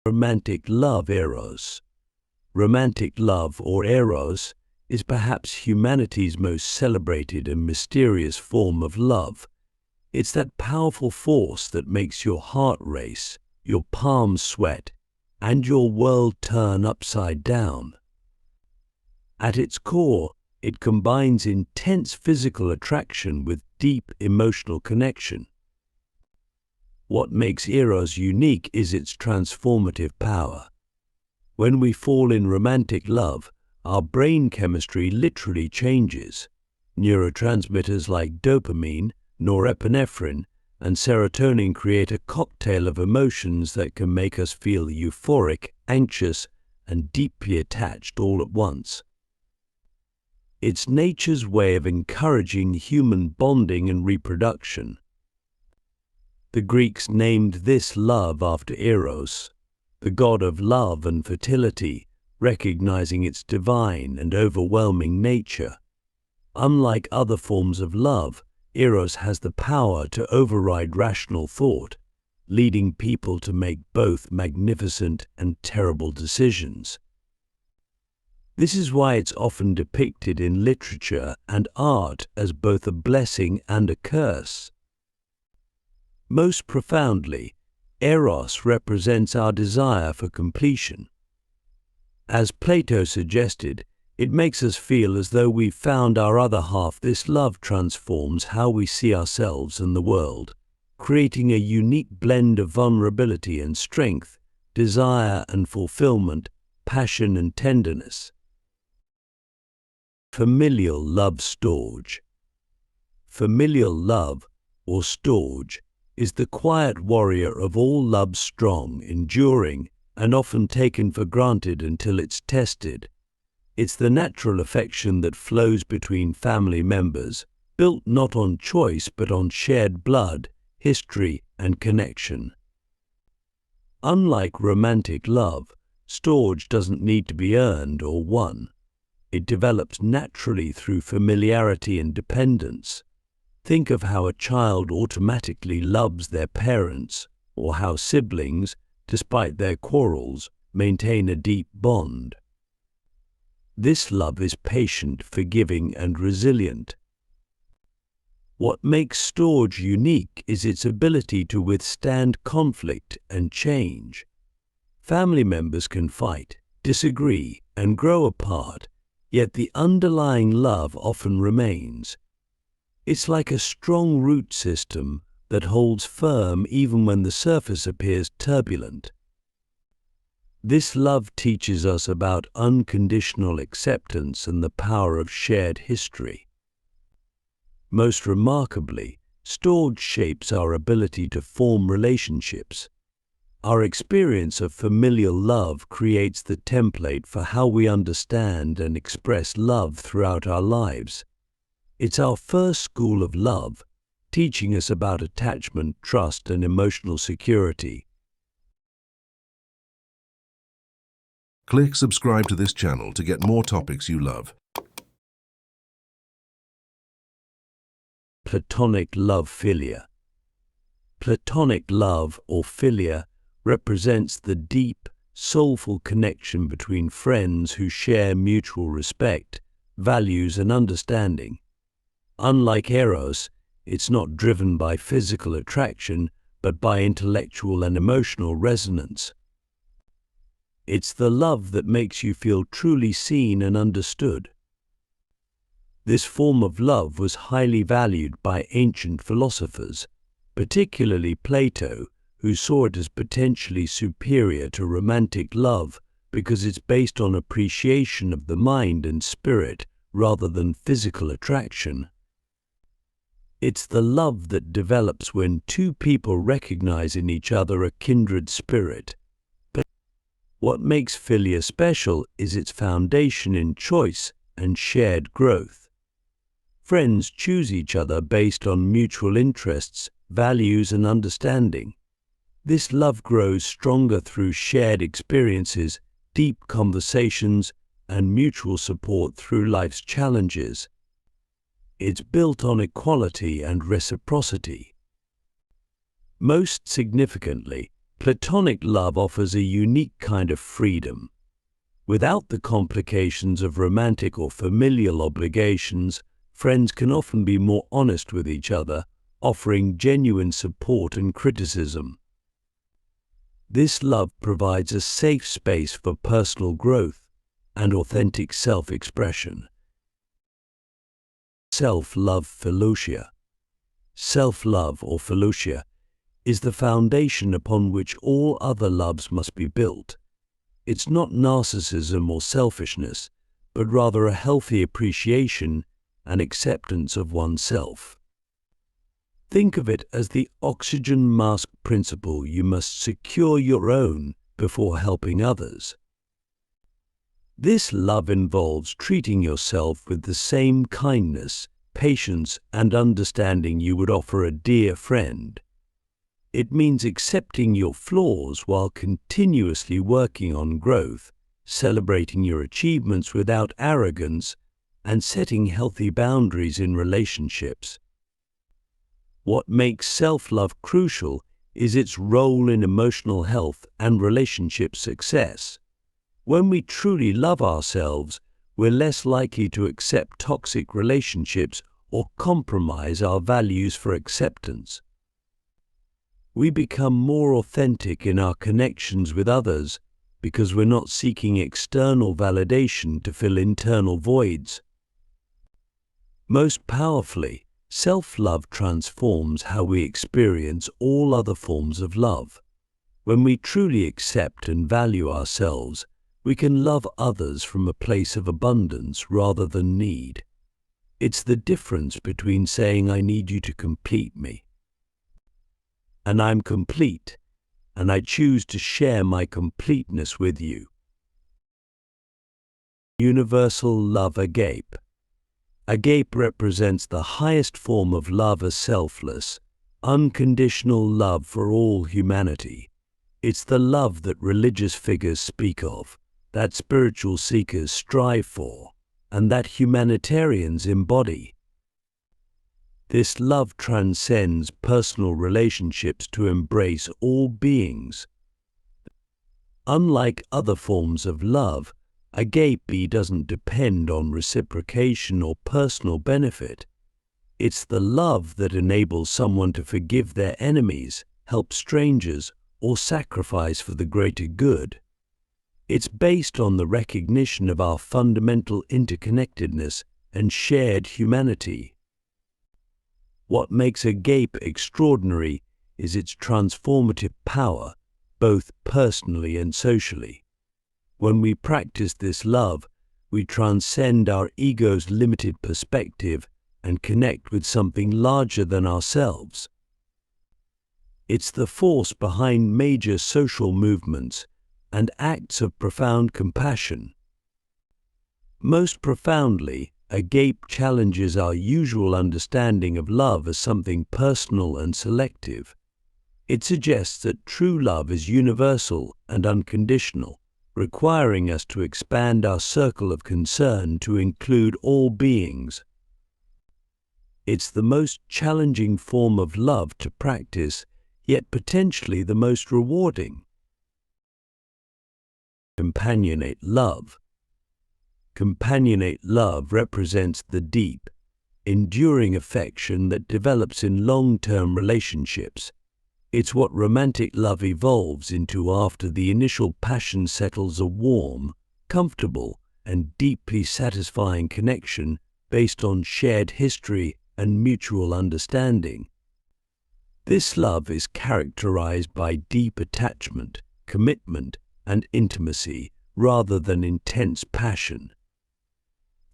Romantic love eros. Romantic love, or eros, is perhaps humanity's most celebrated and mysterious form of love. It's that powerful force that makes your heart race, your palms sweat, and your world turn upside down. At its core, it combines intense physical attraction with deep emotional connection. What makes eros unique is its transformative power. When we fall in romantic love, our brain chemistry literally changes. Neurotransmitters like dopamine, norepinephrine, and serotonin create a cocktail of emotions that can make us feel euphoric, anxious, and deeply attached all at once. It's nature's way of encouraging human bonding and reproduction. The Greeks named this love after Eros, the god of love and fertility, recognizing its divine and overwhelming nature. Unlike other forms of love, Eros has the power to override rational thought, leading people to make both magnificent and terrible decisions. This is why it's often depicted in literature and art as both a blessing and a curse. Most profoundly, Eros represents our desire for completion. As Plato suggested, it makes us feel as though we've found our other half. This love transforms how we see ourselves and the world, creating a unique blend of vulnerability and strength, desire and fulfillment, passion and tenderness. Familial love. Storge. Familial love, or storge, is the quiet warrior of all love, strong, enduring, and often taken for granted until it's tested. It's the natural affection that flows between family members, built not on choice but on shared blood, history, and connection. Unlike romantic love, storge doesn't need to be earned or won. It develops naturally through familiarity and dependence. Think of how a child automatically loves their parents, or how siblings, despite their quarrels, maintain a deep bond. This love is patient, forgiving, and resilient. What makes storge unique is its ability to withstand conflict and change. Family members can fight, disagree, and grow apart, yet the underlying love often remains. It's like a strong root system that holds firm even when the surface appears turbulent. This love teaches us about unconditional acceptance and the power of shared history. Most remarkably, storge shapes our ability to form relationships. Our experience of familial love creates the template for how we understand and express love throughout our lives. It's our first school of love, teaching us about attachment, trust, and emotional security. Click subscribe to this channel to get more topics you love. Platonic love. Philia. Platonic love, or philia, represents the deep, soulful connection between friends who share mutual respect, values, and understanding. Unlike eros, it's not driven by physical attraction, but by intellectual and emotional resonance. It's the love that makes you feel truly seen and understood. This form of love was highly valued by ancient philosophers, particularly Plato, who saw it as potentially superior to romantic love because it's based on appreciation of the mind and spirit rather than physical attraction. It's the love that develops when two people recognize in each other a kindred spirit. But what makes philia special is its foundation in choice and shared growth. Friends choose each other based on mutual interests, values, and understanding. This love grows stronger through shared experiences, deep conversations, and mutual support through life's challenges. It's built on equality and reciprocity. Most significantly, Platonic love offers a unique kind of freedom. Without the complications of romantic or familial obligations, friends can often be more honest with each other, offering genuine support and criticism. This love provides a safe space for personal growth and authentic self-expression. Self-love PHILAUTIA. Self-love, or PHILAUTIA, is the foundation upon which all other loves must be built. It's not narcissism or selfishness, but rather a healthy appreciation and acceptance of oneself. Think of it as the oxygen mask principle. You must secure your own before helping others. This love involves treating yourself with the same kindness, patience, and understanding you would offer a dear friend. It means accepting your flaws while continuously working on growth, celebrating your achievements without arrogance, and setting healthy boundaries in relationships. What makes self-love crucial is its role in emotional health and relationship success. When we truly love ourselves, we're less likely to accept toxic relationships or compromise our values for acceptance. We become more authentic in our connections with others because we're not seeking external validation to fill internal voids. Most powerfully, self-love transforms how we experience all other forms of love. When we truly accept and value ourselves, we can love others from a place of abundance rather than need. It's the difference between saying, "I need you to complete me," and "I'm complete, and I choose to share my completeness with you." Universal love agape. Agape represents the highest form of love, as selfless, unconditional love for all humanity. It's the love that religious figures speak of, that spiritual seekers strive for, and that humanitarians embody. This love transcends personal relationships to embrace all beings. Unlike other forms of love, agape doesn't depend on reciprocation or personal benefit. It's the love that enables someone to forgive their enemies, help strangers, or sacrifice for the greater good. It's based on the recognition of our fundamental interconnectedness and shared humanity. What makes agape extraordinary is its transformative power, both personally and socially. When we practice this love, we transcend our ego's limited perspective and connect with something larger than ourselves. It's the force behind major social movements and acts of profound compassion. Most profoundly, agape challenges our usual understanding of love as something personal and selective. It suggests that true love is universal and unconditional, requiring us to expand our circle of concern to include all beings. It's the most challenging form of love to practice, yet potentially the most rewarding. Companionate love. Companionate love represents the deep, enduring affection that develops in long-term relationships. It's what romantic love evolves into after the initial passion settles, a warm, comfortable, and deeply satisfying connection based on shared history and mutual understanding. This love is characterized by deep attachment, commitment, and intimacy rather than intense passion.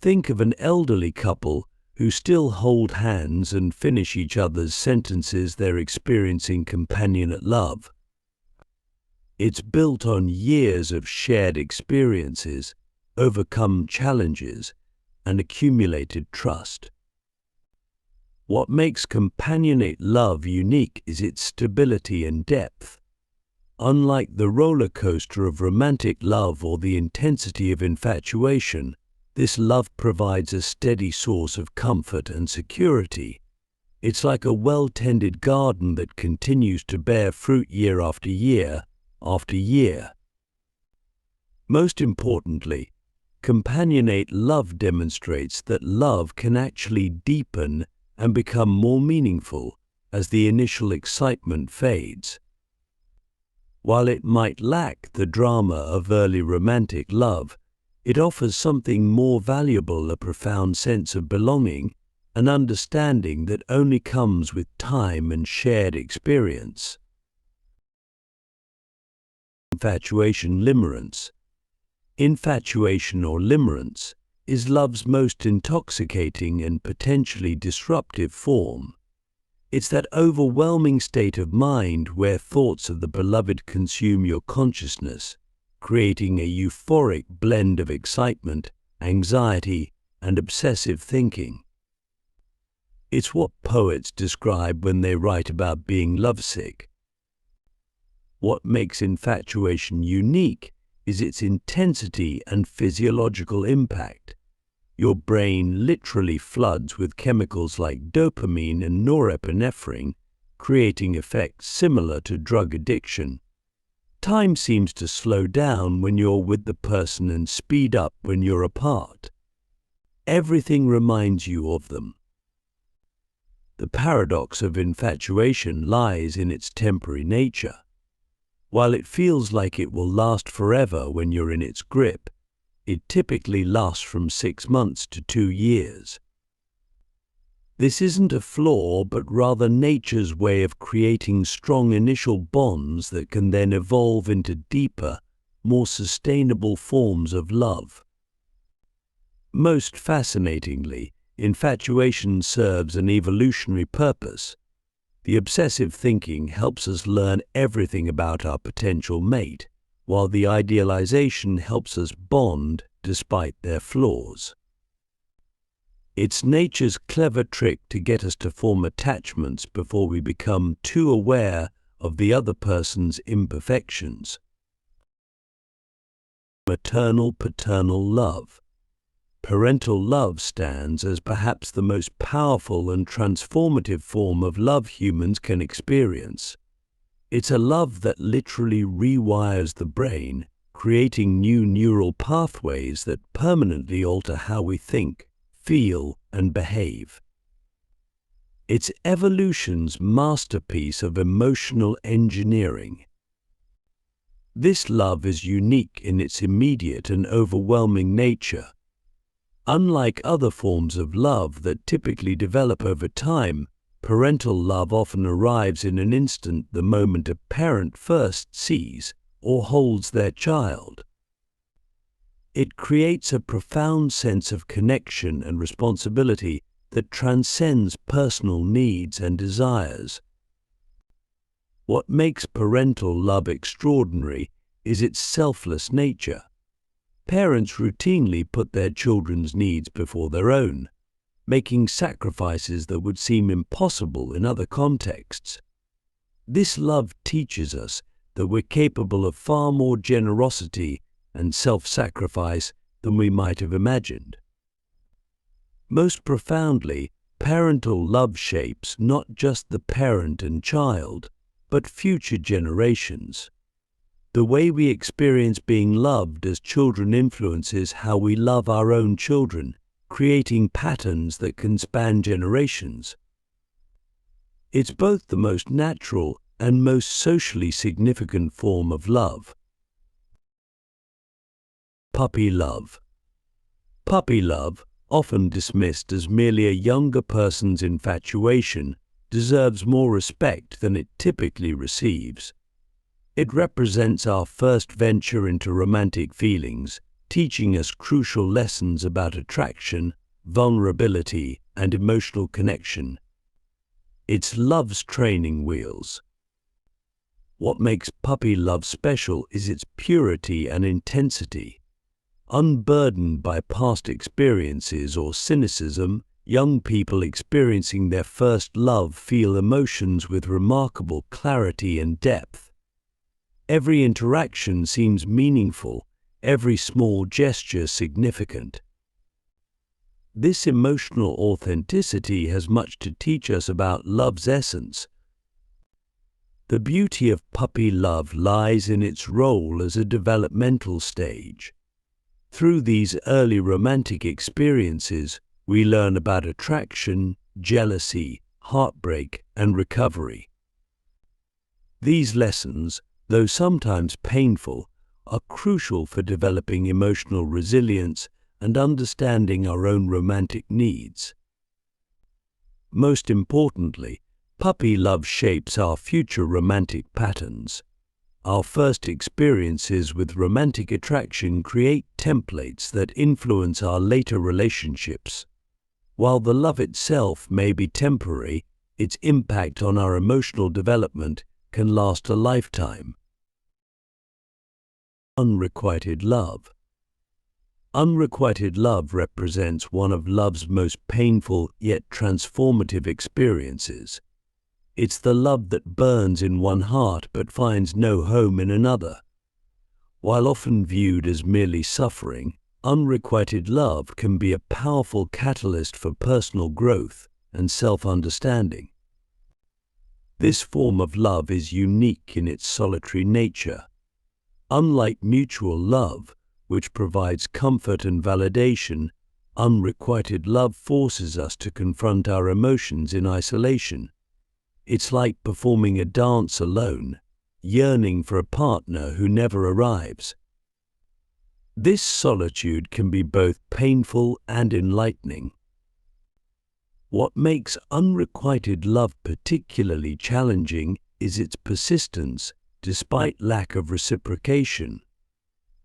Think of an elderly couple who still hold hands and finish each other's sentences. They're experiencing companionate love. It's built on years of shared experiences, overcome challenges, and accumulated trust. What makes companionate love unique is its stability and depth. Unlike the roller coaster of romantic love or the intensity of infatuation, this love provides a steady source of comfort and security. It's like a well-tended garden that continues to bear fruit year after year, after year. Most importantly, companionate love demonstrates that love can actually deepen and become more meaningful as the initial excitement fades. While it might lack the drama of early romantic love, it offers something more valuable, a profound sense of belonging, an understanding that only comes with time and shared experience. Infatuation, limerence. Infatuation or limerence is love's most intoxicating and potentially disruptive form. It's that overwhelming state of mind where thoughts of the beloved consume your consciousness, creating a euphoric blend of excitement, anxiety, and obsessive thinking. It's what poets describe when they write about being lovesick. What makes infatuation unique is its intensity and physiological impact. Your brain literally floods with chemicals like dopamine and norepinephrine, creating effects similar to drug addiction. Time seems to slow down when you're with the person and speed up when you're apart. Everything reminds you of them. The paradox of infatuation lies in its temporary nature. While it feels like it will last forever when you're in its grip, it typically lasts from 6 months to 2 years. This isn't a flaw, but rather nature's way of creating strong initial bonds that can then evolve into deeper, more sustainable forms of love. Most fascinatingly, infatuation serves an evolutionary purpose. The obsessive thinking helps us learn everything about our potential mate, while the idealization helps us bond despite their flaws. It's nature's clever trick to get us to form attachments before we become too aware of the other person's imperfections. Maternal-paternal love. Parental love stands as perhaps the most powerful and transformative form of love humans can experience. It's a love that literally rewires the brain, creating new neural pathways that permanently alter how we think, feel, and behave. It's evolution's masterpiece of emotional engineering. This love is unique in its immediate and overwhelming nature. Unlike other forms of love that typically develop over time, parental love often arrives in an instant the moment a parent first sees or holds their child. It creates a profound sense of connection and responsibility that transcends personal needs and desires. What makes parental love extraordinary is its selfless nature. Parents routinely put their children's needs before their own, making sacrifices that would seem impossible in other contexts. This love teaches us that we're capable of far more generosity and self-sacrifice than we might have imagined. Most profoundly, parental love shapes not just the parent and child, but future generations. The way we experience being loved as children influences how we love our own children, creating patterns that can span generations. It's both the most natural and most socially significant form of love. Puppy love. Puppy love, often dismissed as merely a younger person's infatuation, deserves more respect than it typically receives. It represents our first venture into romantic feelings, teaching us crucial lessons about attraction, vulnerability, and emotional connection. It's love's training wheels. What makes puppy love special is its purity and intensity. Unburdened by past experiences or cynicism, young people experiencing their first love feel emotions with remarkable clarity and depth. Every interaction seems meaningful, every small gesture significant. This emotional authenticity has much to teach us about love's essence. The beauty of puppy love lies in its role as a developmental stage. Through these early romantic experiences, we learn about attraction, jealousy, heartbreak, and recovery. These lessons, though sometimes painful, are crucial for developing emotional resilience and understanding our own romantic needs. Most importantly, puppy love shapes our future romantic patterns. Our first experiences with romantic attraction create templates that influence our later relationships. While the love itself may be temporary, its impact on our emotional development can last a lifetime. Unrequited love. Unrequited love represents one of love's most painful yet transformative experiences. It's the love that burns in one heart but finds no home in another. While often viewed as merely suffering, unrequited love can be a powerful catalyst for personal growth and self-understanding. This form of love is unique in its solitary nature. Unlike mutual love, which provides comfort and validation, unrequited love forces us to confront our emotions in isolation. It's like performing a dance alone, yearning for a partner who never arrives. This solitude can be both painful and enlightening. What makes unrequited love particularly challenging is its persistence, despite lack of reciprocation.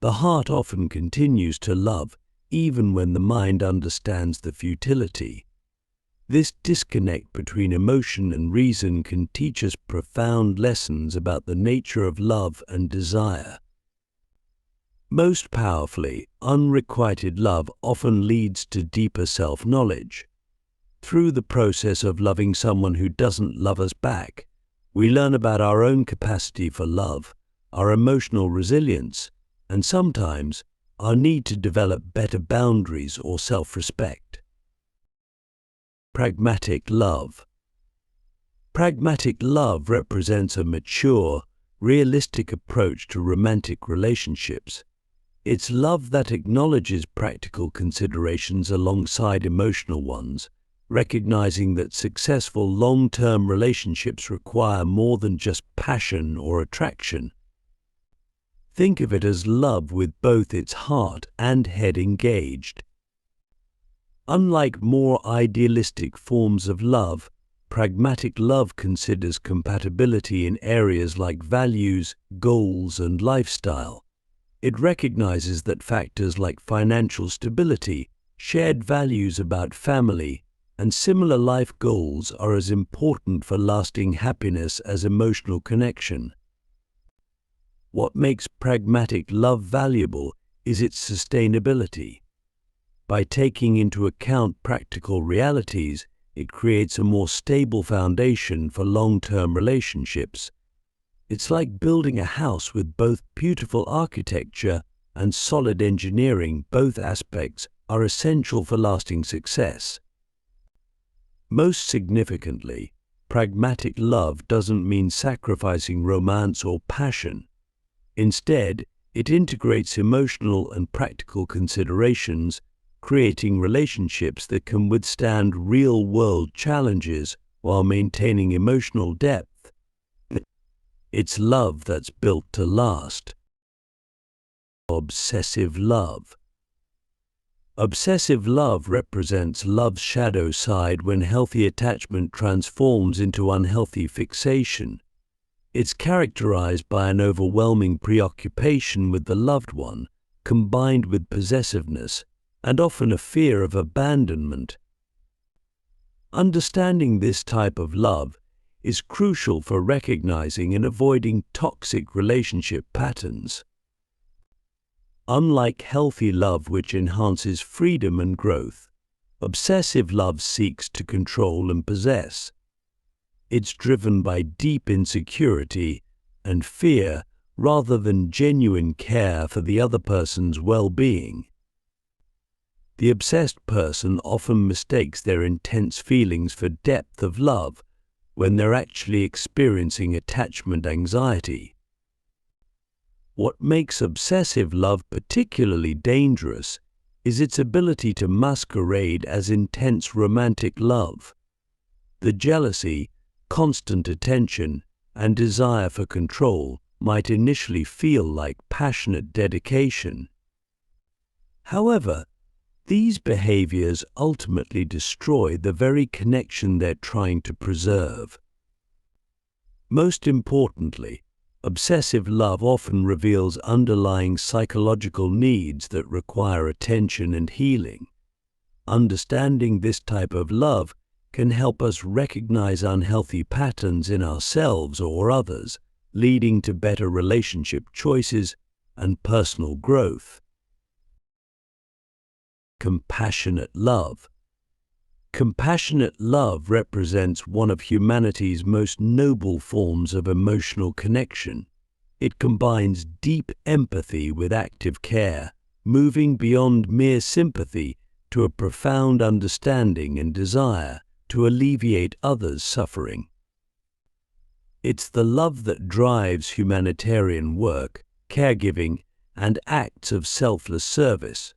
The heart often continues to love, even when the mind understands the futility. This disconnect between emotion and reason can teach us profound lessons about the nature of love and desire. Most powerfully, unrequited love often leads to deeper self-knowledge. Through the process of loving someone who doesn't love us back, we learn about our own capacity for love, our emotional resilience, and sometimes our need to develop better boundaries or self-respect. Pragmatic love. Pragmatic love represents a mature, realistic approach to romantic relationships. It's love that acknowledges practical considerations alongside emotional ones, recognizing that successful long-term relationships require more than just passion or attraction. Think of it as love with both its heart and head engaged. Unlike more idealistic forms of love, pragmatic love considers compatibility in areas like values, goals, and lifestyle. It recognizes that factors like financial stability, shared values about family, and similar life goals are as important for lasting happiness as emotional connection. What makes pragmatic love valuable is its sustainability. By taking into account practical realities, it creates a more stable foundation for long-term relationships. It's like building a house with both beautiful architecture and solid engineering. Both aspects are essential for lasting success. Most significantly, pragmatic love doesn't mean sacrificing romance or passion. Instead, it integrates emotional and practical considerations, creating relationships that can withstand real-world challenges while maintaining emotional depth. It's love that's built to last. Obsessive love. Obsessive love represents love's shadow side when healthy attachment transforms into unhealthy fixation. It's characterized by an overwhelming preoccupation with the loved one, combined with possessiveness, and often a fear of abandonment. Understanding this type of love is crucial for recognizing and avoiding toxic relationship patterns. Unlike healthy love, which enhances freedom and growth, obsessive love seeks to control and possess. It's driven by deep insecurity and fear rather than genuine care for the other person's well-being. The obsessed person often mistakes their intense feelings for depth of love, when they're actually experiencing attachment anxiety. What makes obsessive love particularly dangerous is its ability to masquerade as intense romantic love. The jealousy, constant attention, and desire for control might initially feel like passionate dedication. However, these behaviors ultimately destroy the very connection they're trying to preserve. Most importantly, obsessive love often reveals underlying psychological needs that require attention and healing. Understanding this type of love can help us recognize unhealthy patterns in ourselves or others, leading to better relationship choices and personal growth. Compassionate love. Compassionate love represents one of humanity's most noble forms of emotional connection. It combines deep empathy with active care, moving beyond mere sympathy to a profound understanding and desire to alleviate others' suffering. It's the love that drives humanitarian work, caregiving, and acts of selfless service.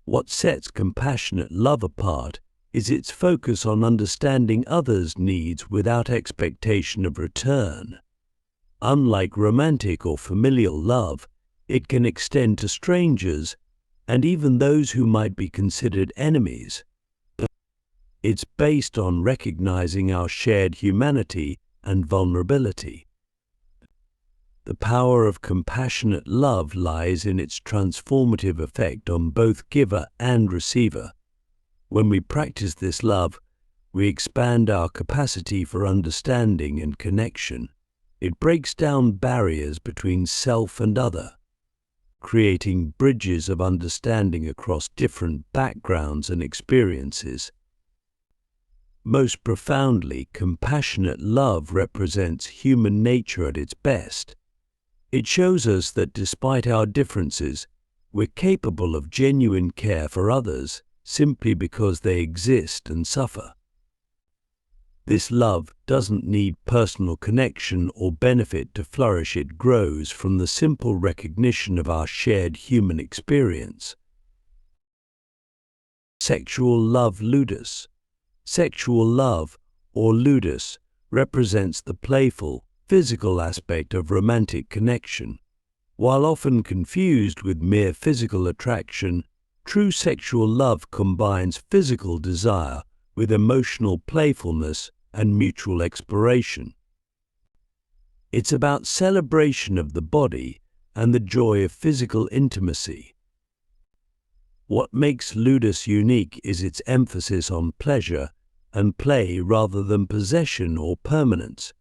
What sets compassionate love apart is its focus on understanding others' needs without expectation of return. Unlike romantic or familial love, it can extend to strangers and even those who might be considered enemies. It's based on recognizing our shared humanity and vulnerability. The power of compassionate love lies in its transformative effect on both giver and receiver. When we practice this love, we expand our capacity for understanding and connection. It breaks down barriers between self and other, creating bridges of understanding across different backgrounds and experiences. Most profoundly, compassionate love represents human nature at its best. It shows us that despite our differences, we're capable of genuine care for others simply because they exist and suffer. This love doesn't need personal connection or benefit to flourish. It grows from the simple recognition of our shared human experience. Sexual love. Ludus. Sexual love, or ludus, represents the playful, physical aspect of romantic connection. While often confused with mere physical attraction, true sexual love combines physical desire with emotional playfulness and mutual exploration. It's about celebration of the body and the joy of physical intimacy. What makes ludus unique is its emphasis on pleasure and play rather than possession or permanence.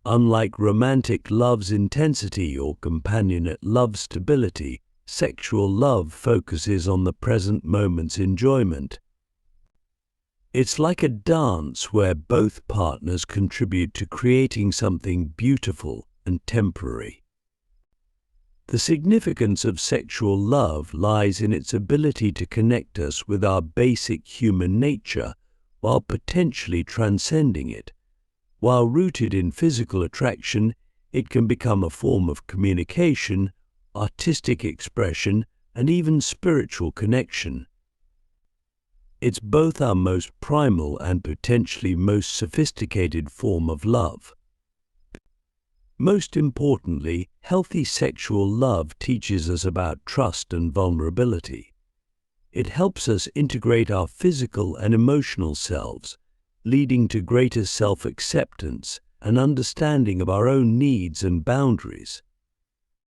Unlike romantic love's intensity or companionate love's stability, sexual love focuses on the present moment's enjoyment. It's like a dance where both partners contribute to creating something beautiful and temporary. The significance of sexual love lies in its ability to connect us with our basic human nature while potentially transcending it. While rooted in physical attraction, it can become a form of communication, artistic expression, and even spiritual connection. It's both our most primal and potentially most sophisticated form of love. Most importantly, healthy sexual love teaches us about trust and vulnerability. It helps us integrate our physical and emotional selves, leading to greater self-acceptance and understanding of our own needs and boundaries.